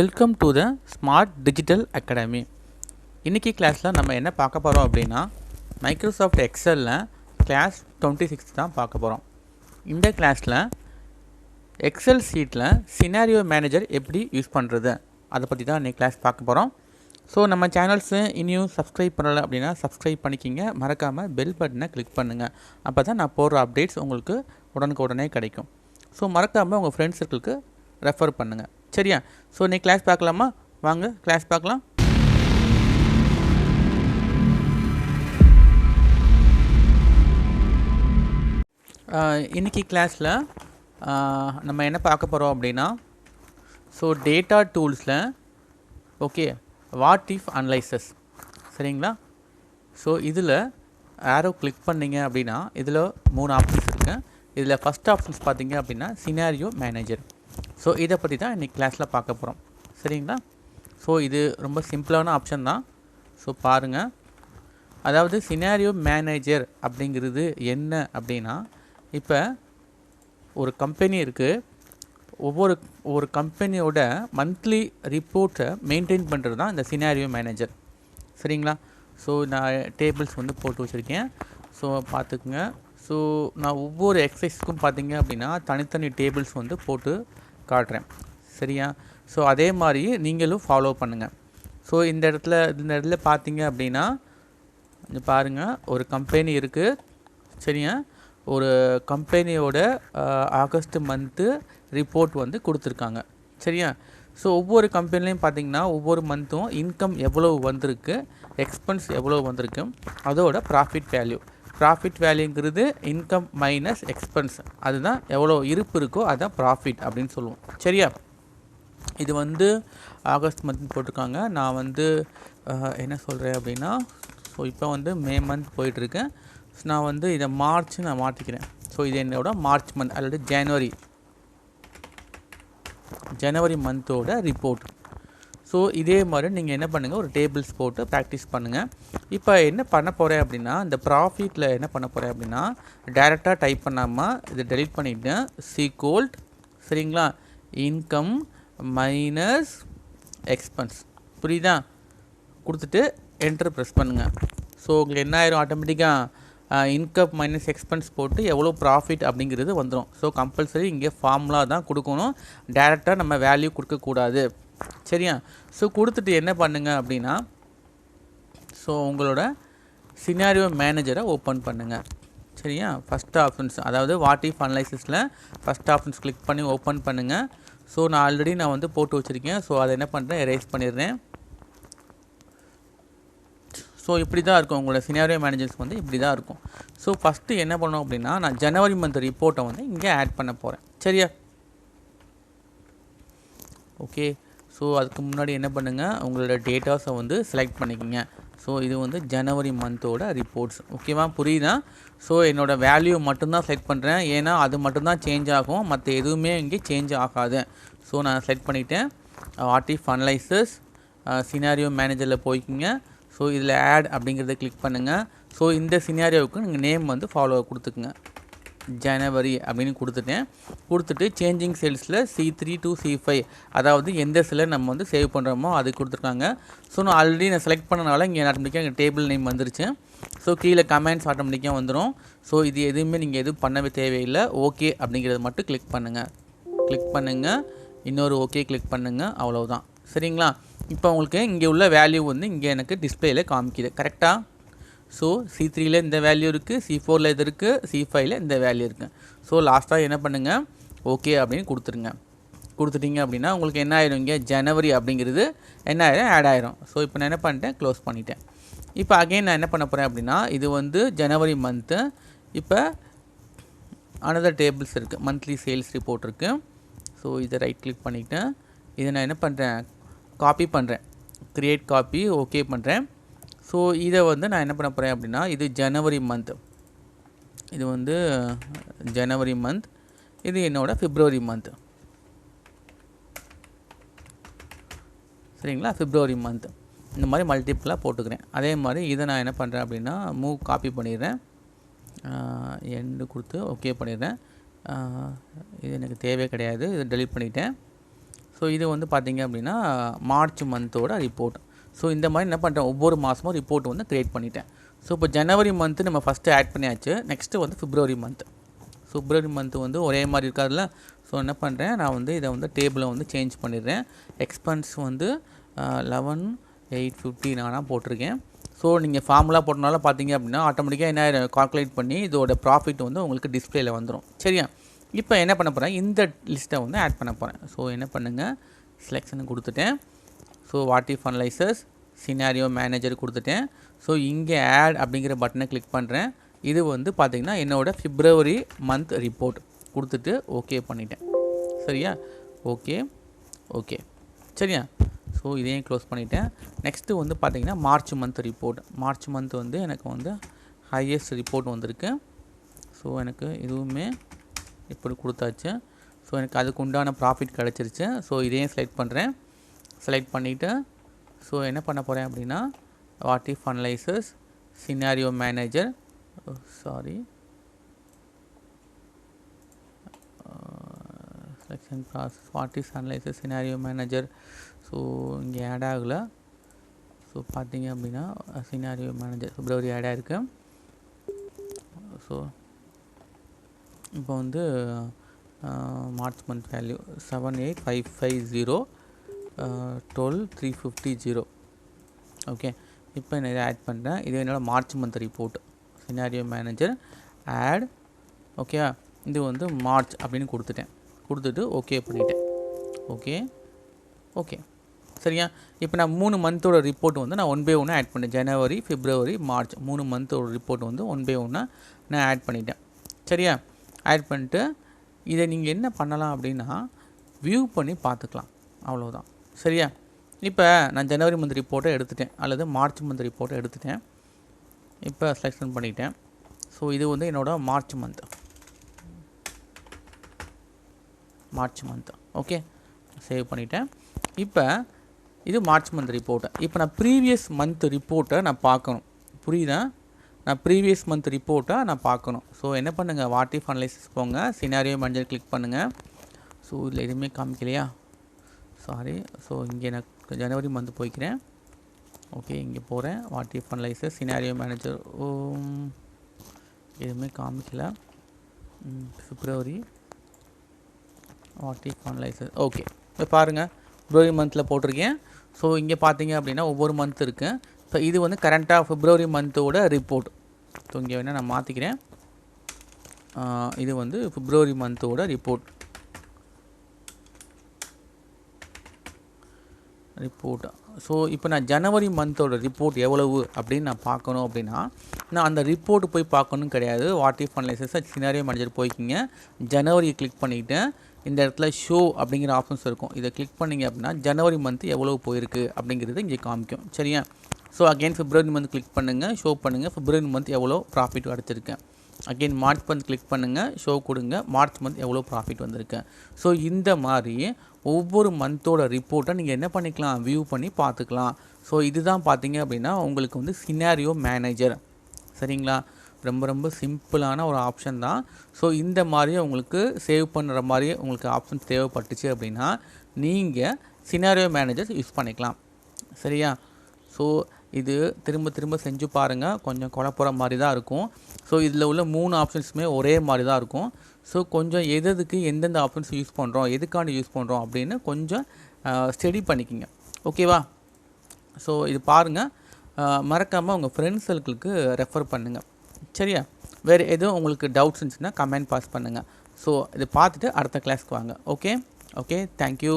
Welcome to the smart digital academy. இன்றைக்கி கிளாஸில் நம்ம என்ன பார்க்க போகிறோம் அப்படின்னா மைக்ரோசாஃப்ட் எக்ஸலில் கிளாஸ் 26 தான் பார்க்க போகிறோம். இந்த கிளாஸில் எக்ஸல் ஷீட்டில் சினாரியோ மேனேஜர் எப்படி யூஸ் பண்ணுறது அதை பற்றி தான் இன்றைக்கி கிளாஸ் பார்க்க போகிறோம். ஸோ நம்ம சேனல்ஸு இனியும் சப்ஸ்கிரைப் பண்ணலை அப்படின்னா சப்ஸ்கிரைப் பண்ணிக்கிங்க, மறக்காமல் பெல் பட்டனை கிளிக் பண்ணுங்கள். அப்போ தான் நான் போடுற அப்டேட்ஸ் உங்களுக்கு உடனே கிடைக்கும். ஸோ மறக்காமல் உங்கள் ஃப்ரெண்ட்ஸ் சர்க்கிளுக்கு ரெஃபர் பண்ணுங்கள், சரியா? ஸோ இன்றைக்கி கிளாஸ் பார்க்கலாமா? வாங்க கிளாஸ் பார்க்கலாம். இன்றைக்கி கிளாஸில் நம்ம என்ன பார்க்க போகிறோம் அப்படின்னா, ஸோ டேட்டா டூல்ஸில் ஓகே வாட் இஃப் அனலைசஸ், சரிங்களா? ஸோ இதில் ஆரோ கிளிக் பண்ணிங்க அப்படின்னா இதில் 3 ஆப்ஷன்ஸ் இருக்குது. இதில் ஃபஸ்ட் ஆப்ஷன்ஸ் பார்த்தீங்க அப்படின்னா சினாரியோ மேனேஜர். ஸோ இதை பற்றி தான் இன்றைக்கி கிளாஸில் பார்க்க போகிறோம், சரிங்களா? ஸோ இது ரொம்ப சிம்பிளான ஆப்ஷன் தான். ஸோ பாருங்கள், அதாவது சினாரியோ மேனேஜர் அப்படிங்கிறது என்ன அப்படின்னா, இப்போ ஒரு கம்பெனி இருக்குது, ஒவ்வொரு கம்பெனியோட மந்த்லி ரிப்போர்ட்டை மெயின்டைன் பண்ணுறது தான் இந்த சினாரியோ மேனேஜர், சரிங்களா? ஸோ நான் டேபிள்ஸ் வந்து போட்டு வச்சுருக்கேன். ஸோ பார்த்துக்குங்க. ஸோ நான் ஒவ்வொரு எக்ஸசைஸ்க்கும் பார்த்தீங்க அப்படின்னா தனித்தனி டேபிள்ஸ் வந்து போட்டு காட்டுறேன், சரியா? ஸோ அதே மாதிரி நீங்களும் ஃபாலோ பண்ணுங்கள். ஸோ இந்த இடத்துல பார்த்தீங்க அப்படின்னா பாருங்கள், ஒரு கம்பெனி இருக்குது, சரியா? ஒரு கம்பெனியோட ஆகஸ்ட் மந்த்து ரிப்போர்ட் வந்து கொடுத்துருக்காங்க, சரியா? ஸோ ஒவ்வொரு கம்பெனிலையும் பார்த்தீங்கன்னா ஒவ்வொரு மந்த்தும் இன்கம் எவ்வளோ வந்திருக்கு, எக்ஸ்பென்ஸ் எவ்வளோ வந்திருக்கு, அதோட ப்ராஃபிட் வேல்யூங்கிறது இன்கம் மைனஸ் எக்ஸ்பென்ஸ், அதுதான் எவ்வளோ இருப்பு இருக்கோ அதுதான் ப்ராஃபிட் அப்படின்னு சொல்லுவோம், சரியா? இது வந்து ஆகஸ்ட் மந்த் போட்டிருக்காங்க. நான் வந்து என்ன சொல்கிறேன் அப்படின்னா, ஸோ இப்போ வந்து மே மந்த் போயிட்டுருக்கேன். ஸோ நான் வந்து இதை மார்ச் நான் மாற்றிக்கிறேன். ஸோ இது என்னோட மார்ச் மந்த் அல்லது ஜனவரி மந்தோட ரிப்போர்ட். ஸோ இதே மாதிரி நீங்கள் என்ன பண்ணுங்கள், ஒரு டேபிள்ஸ் போட்டு ப்ராக்டிஸ் பண்ணுங்கள். இப்போ என்ன பண்ண போகிறேன் அப்படின்னா, இந்த ப்ராஃபிட்டில் என்ன பண்ண போகிறேன் அப்படின்னா டைரெக்டாக டைப் பண்ணாமல் இதை டெலிட் பண்ணிவிட்டேன். சீக்வல்ட், சரிங்களா, இன்கம் மைனஸ் எக்ஸ்பென்ஸ், புரியுதா? கொடுத்துட்டு என்டர் ப்ரெஸ் பண்ணுங்கள். ஸோ உங்களுக்கு என்ன ஆயிரும், ஆட்டோமேட்டிக்காக இன்கம் மைனஸ் எக்ஸ்பென்ஸ் போட்டு எவ்வளோ ப்ராஃபிட் அப்படிங்கிறது வந்துடும். ஸோ கம்பல்சரி இங்கே ஃபார்முலா தான் கொடுக்கணும், டைரெக்டாக நம்ம வேல்யூ கொடுக்கக்கூடாது, சரியா? ஸோ கொடுத்துட்டு என்ன பண்ணுங்க அப்படின்னா, ஸோ உங்களோட சினாரியோ மேனேஜரை ஓப்பன் பண்ணுங்கள், சரியா? ஃபஸ்ட் ஆப்ஷன்ஸ், அதாவது வாட் இஃப் அனலைசிஸில் ஃபஸ்ட் ஆப்ஷன்ஸ் கிளிக் பண்ணி ஓப்பன் பண்ணுங்கள். ஸோ நான் ஆல்ரெடி வந்து போட்டு வச்சுருக்கேன். ஸோ அதை என்ன பண்ணுறேன், எரேஸ் பண்ணிடுறேன். ஸோ இப்படி தான் இருக்கும் உங்களோட சினாரியோ மேனேஜர்ஸ் வந்து இப்படி தான் இருக்கும். ஸோ ஃபஸ்ட்டு என்ன பண்ணோம் அப்படின்னா, நான் ஜனவரி மந்த் ரிப்போர்ட்டை வந்து இங்கே ஆட் பண்ண போகிறேன், சரியா? ஓகே. ஸோ அதுக்கு முன்னாடி என்ன பண்ணுங்கள், உங்களோட டேட்டாஸை வந்து செலக்ட் பண்ணிக்கோங்க. ஸோ இது வந்து ஜனவரி மந்தோட ரிப்போர்ட்ஸ், ஓகேவா? புரியுதா? ஸோ என்னோடய வேல்யூ மட்டும்தான் செலக்ட் பண்ணுறேன், ஏன்னா அது மட்டும்தான் சேஞ்ச் ஆகும், மற்ற எதுவுமே இங்கே சேஞ்ச் ஆகாது. ஸோ நான் செலக்ட் பண்ணிவிட்டேன். வாட் இஃப் அனலைசஸ் சினாரியோ மேனேஜரில் போய்க்குங்க. ஸோ இதில் ஆட் அப்படிங்கிறத கிளிக் பண்ணுங்கள். ஸோ இந்த சினாரியோவுக்கு நீங்கள் நேம் வந்து ஃபாலோ கொடுத்துக்குங்க, ஜனவரி அப்படின்னு கொடுத்துட்டு சேஞ்சிங் செல்ஸில் C3 to C5, அதாவது எந்த செல்லை நம்ம வந்து சேவ் பண்ணுறோமோ அது கொடுத்துருக்காங்க. ஸோ நான் ஆல்ரெடி செலக்ட் பண்ணனால இங்கே ஆட்டோமேட்டிக்காக எங்கள் டேபிள் நேம் வந்துருச்சு. ஸோ கீழே கமெண்ட்ஸ் ஆட்டோமேட்டிக்காக வந்துடும். ஸோ இது எதுவுமே நீங்கள் எதுவும் பண்ணவே தேவையில்லை. ஓகே அப்படிங்கிறத மட்டும் கிளிக் பண்ணுங்கள், இன்னொரு ஓகே கிளிக் பண்ணுங்கள், அவ்வளோதான், சரிங்களா? இப்போ உங்களுக்கு இங்கே உள்ள வேல்யூ வந்து இங்கே எனக்கு டிஸ்பிளேயில் காமிக்குது, கரெக்டாக? ஸோ C3ல் இந்த வேல்யூ இருக்குது, C4ல் இது இருக்குது, C5ல் இந்த வேல்யூ இருக்குது. ஸோ லாஸ்ட்டாக என்ன பண்ணுங்கள், ஓகே அப்படின்னு கொடுத்துட்டீங்க அப்படின்னா உங்களுக்கு என்ன ஆயிரும், இங்கே ஜனவரி அப்படிங்கிறது என்ன ஆயிரும், ஆட் ஆயிரும். ஸோ இப்போ நான் என்ன பண்ணிட்டேன், க்ளோஸ் பண்ணிட்டேன். இப்போ அகைன் நான் என்ன பண்ண போகிறேன் அப்படின்னா, இது வந்து ஜனவரி மந்த்து. இப்போ அனதர் டேபிள்ஸ் இருக்குது, மந்த்லி சேல்ஸ் ரிப்போர்ட் இருக்குது. ஸோ இதை ரைட் கிளிக் பண்ணிவிட்டேன். இதை நான் என்ன பண்ணுறேன், காப்பி பண்ணுறேன், க்ரியேட் காப்பி, ஓகே பண்ணுறேன். ஸோ இதை வந்து நான் என்ன பண்ண போகிறேன் அப்படின்னா, இது ஜனவரி மந்த், இது வந்து ஜனவரி மந்த், இது என்னோடய பிப்ரவரி மந்த், சரிங்களா? பிப்ரவரி மந்த் இந்த மாதிரி மல்டிப்புளாக போட்டுக்கிறேன். அதே மாதிரி இதை நான் என்ன பண்ணுறேன் அப்படின்னா, காப்பி பண்ணிடுறேன், எண்டு கொடுத்து ஓகே பண்ணிடுறேன். இது எனக்கு தேவையே கிடையாது, இதை டெலீட் பண்ணிட்டேன். ஸோ ஸோ இது வந்து பார்த்திங்க அப்படின்னா மார்ச் மந்தோட ரிப்போர்ட். ஸோ இந்த மாதிரி என்ன பண்ணுறேன், ஒவ்வொரு மாதமும் ரிப்போர்ட் வந்து க்ரியேட் பண்ணிட்டேன். ஸோ இப்போ ஜனவரி மந்த்து நம்ம ஃபஸ்ட்டு ஆட் பண்ணியாச்சு. நெக்ஸ்ட்டு வந்து பிப்ரவரி மந்த்து வந்து ஒரே மாதிரி இருக்காதுல்ல. ஸோ என்ன பண்ணுறேன், நான் வந்து இதை வந்து டேபிளை வந்து சேஞ்ச் பண்ணிடுறேன். எக்ஸ்பென்ஸ் வந்து 11,850 நானாக போட்டிருக்கேன். ஸோ நீங்கள் ஃபார்முலா போட்டனால பார்த்தீங்க அப்படின்னா ஆட்டோமேட்டிக்காக என்ன கால்குலேட் பண்ணி இதோட ப்ராஃபிட் வந்து உங்களுக்கு டிஸ்பிளேயில் வந்துடும். சரியா, இப்போ என்ன பண்ண போகிறேன், இந்த லிஸ்ட்டை வந்து ஆட் பண்ண போகிறேன். ஸோ என்ன பண்ணுங்கள், செலெக்ஷன் கொடுத்துட்டேன். So what if analysis scenario manager கொடுத்துட்டேன். ஸோ இங்கே ஆட் அப்படிங்கிற பட்டனை கிளிக் பண்ணுறேன். இது வந்து பார்த்திங்கன்னா என்னோடய பிப்ரவரி மந்த் ரிப்போர்ட் கொடுத்துட்டு ஓகே பண்ணிட்டேன். சரியா, ஓகே சரியா. ஸோ இதையும் க்ளோஸ் பண்ணிவிட்டேன். நெக்ஸ்ட்டு வந்து பார்த்திங்கன்னா March month report. March month வந்து எனக்கு வந்து ஹையஸ்ட் ரிப்போர்ட் வந்திருக்கு. ஸோ எனக்கு இதுவுமே இப்படி கொடுத்தாச்சு. ஸோ எனக்கு அதுக்கு உண்டான ப்ராஃபிட் கிடச்சிருச்சு. ஸோ இதையும் செலக்ட் பண்ணிவிட்டு ஸோ என்ன பண்ண போகிறேன் அப்படின்னா what if analysis scenario manager selection process what is analysis scenario manager. So இங்கே ஆட் ஆகலை. ஸோ பார்த்தீங்க அப்படின்னா சினாரியோ மேனேஜர் பிப்ரவரி ஆட் ஆகிருக்கு. ஸோ இப்போ வந்து மார்ச் மந்த் வேல்யூ 78,550 12,350. ஓகே, இப்போ நான் இதை ஆட் பண்ணுறேன். இது என்னோடய March month report scenario manager add. Okay, இது வந்து மார்ச் அப்படின்னு கொடுத்துட்டு ஓகே பண்ணிட்டேன். ஓகே சரியா. இப்போ நான் 3 மந்தோட ரிப்போர்ட் வந்து நான் 1 by 1 ஆட் பண்ணேன். ஜனவரி, பிப்ரவரி, மார்ச் 3 மந்தோட ரிப்போர்ட் வந்து 1 by 1 நான் ஆட் பண்ணிட்டேன். சரியா, ஆட் பண்ணிட்டு இதை நீங்கள் என்ன பண்ணலாம் அப்படின்னா வியூ பண்ணி பார்த்துக்கலாம், அவ்வளோதான். சரியா, இப்போ நான் ஜனவரி மந்த் ரிப்போர்ட்டை எடுத்துட்டேன் அல்லது மார்ச் மந்த் ரிப்போர்ட்டை எடுத்துட்டேன். இப்போ செலெக்ஷன் பண்ணிட்டேன். ஸோ இது வந்து என்னோடய மார்ச் மந்த். ஓகே, சேவ் பண்ணிட்டேன். இப்போ இது மார்ச் மந்த் ரிப்போர்ட்டை. இப்போ நான் ப்ரீவியஸ் மந்த் ரிப்போர்ட்டை நான் பார்க்கணும். புரியுதா, நான் ப்ரீவியஸ் மந்த் ரிப்போர்ட்டை நான் பார்க்கணும். ஸோ என்ன பண்ணுங்கள், வாட் இஃப் அனலைசிஸ் போங்க, சினாரியோ மேனேஜர் கிளிக் பண்ணுங்கள். ஸோ இதில் எதுவுமே காமிக்கலையா, சாரி. ஸோ இங்கே நான் ஜனவரி மந்த் போய்க்கிறேன். ஓகே, இங்கே போகிறேன். What if analysis scenario manager எதுவுமே காமிக்கல. பிப்ரவரி வாட் இஃப் அனலைசஸ். ஓகே, இப்போ பாருங்கள் பிப்ரவரி மந்தில் போட்டிருக்கேன். ஸோ இங்கே பார்த்தீங்க அப்படின்னா ஒவ்வொரு மந்த் இருக்குது. ஸோ இது வந்து கரண்ட்டாக பிப்ரவரி மந்தோட ரிப்போர்ட். ஸோ இங்கே வேணால் நான் மாற்றிக்கிறேன். இது வந்து பிப்ரவரி மந்தோட ரிப்போர்ட். ஸோ இப்போ நான் ஜனவரி மந்தோட ரிப்போர்ட் எவ்வளவு அப்படின்னு நான் பார்க்கணும் அப்படின்னா நான் அந்த ரிப்போர்ட் போய் பார்க்கணும் கிடையாது. What if analysis scenario manager போய்க்கிங்க. ஜனவரியை கிளிக் பண்ணிவிட்டு இந்த இடத்துல ஷோ அப்படிங்கிற ஆப்ஷன்ஸ் இருக்கும். இதை கிளிக் பண்ணிங்க அப்படின்னா ஜனவரி மந்த் எவ்வளவு போயிருக்கு அப்படிங்கிறது இங்கே காமிக்கும். சரியா, so again February month click பண்ணுங்கள், ஷோ பண்ணுங்கள் பிப்ரவரி மந்த் எவ்வளோ ப்ராஃபிட் கிடச்சிருக்கேன். அகெயின் மார்ச் மந்த் கிளிக் பண்ணுங்கள், ஷோ கொடுங்க மார்ச் மந்த் எவ்வளோ ப்ராஃபிட் வந்திருக்கு. ஸோ இந்த மாதிரி ஒவ்வொரு மந்தோட ரிப்போர்ட்டை நீங்கள் என்ன பண்ணிக்கலாம், வியூ பண்ணி பார்த்துக்கலாம். ஸோ இதுதான் பார்த்தீங்க அப்படின்னா உங்களுக்கு வந்து சினாரியோ மேனேஜர். சரிங்களா, ரொம்ப சிம்பிளான ஒரு ஆப்ஷன் தான். ஸோ இந்த மாதிரியே உங்களுக்கு சேவ் பண்ணுற மாதிரியே உங்களுக்கு ஆப்ஷன்ஸ் தேவைப்பட்டுச்சு அப்படின்னா நீங்கள் சினாரியோ மேனேஜர் யூஸ் பண்ணிக்கலாம். சரியா, ஸோ இது திரும்ப செஞ்சு பாருங்கள். கொஞ்சம் குழப்புற மாதிரி தான் இருக்கும். ஸோ இதில் உள்ள 3 ஆப்ஷன்ஸுமே ஒரே மாதிரி தான் இருக்கும். ஸோ கொஞ்சம் எதுக்கு எந்தெந்த ஆப்ஷன்ஸ் யூஸ் பண்ணுறோம், எதுக்காண்டி யூஸ் பண்ணுறோம் அப்படின்னு கொஞ்சம் ஸ்டடி பண்ணிக்கிங்க. ஓகேவா, ஸோ இது பாருங்கள். மறக்காமல் உங்கள் ஃப்ரெண்ட்ஸ் சர்க்கிளுக்கு ரெஃபர் பண்ணுங்கள். சரியா, வேறு எதுவும் உங்களுக்கு டவுட்ஸ் இருந்துச்சுன்னா கமெண்ட் பாஸ் பண்ணுங்கள். ஸோ இதை பார்த்துட்டு அடுத்த கிளாஸ்க்கு வாங்க. Okay, thank you.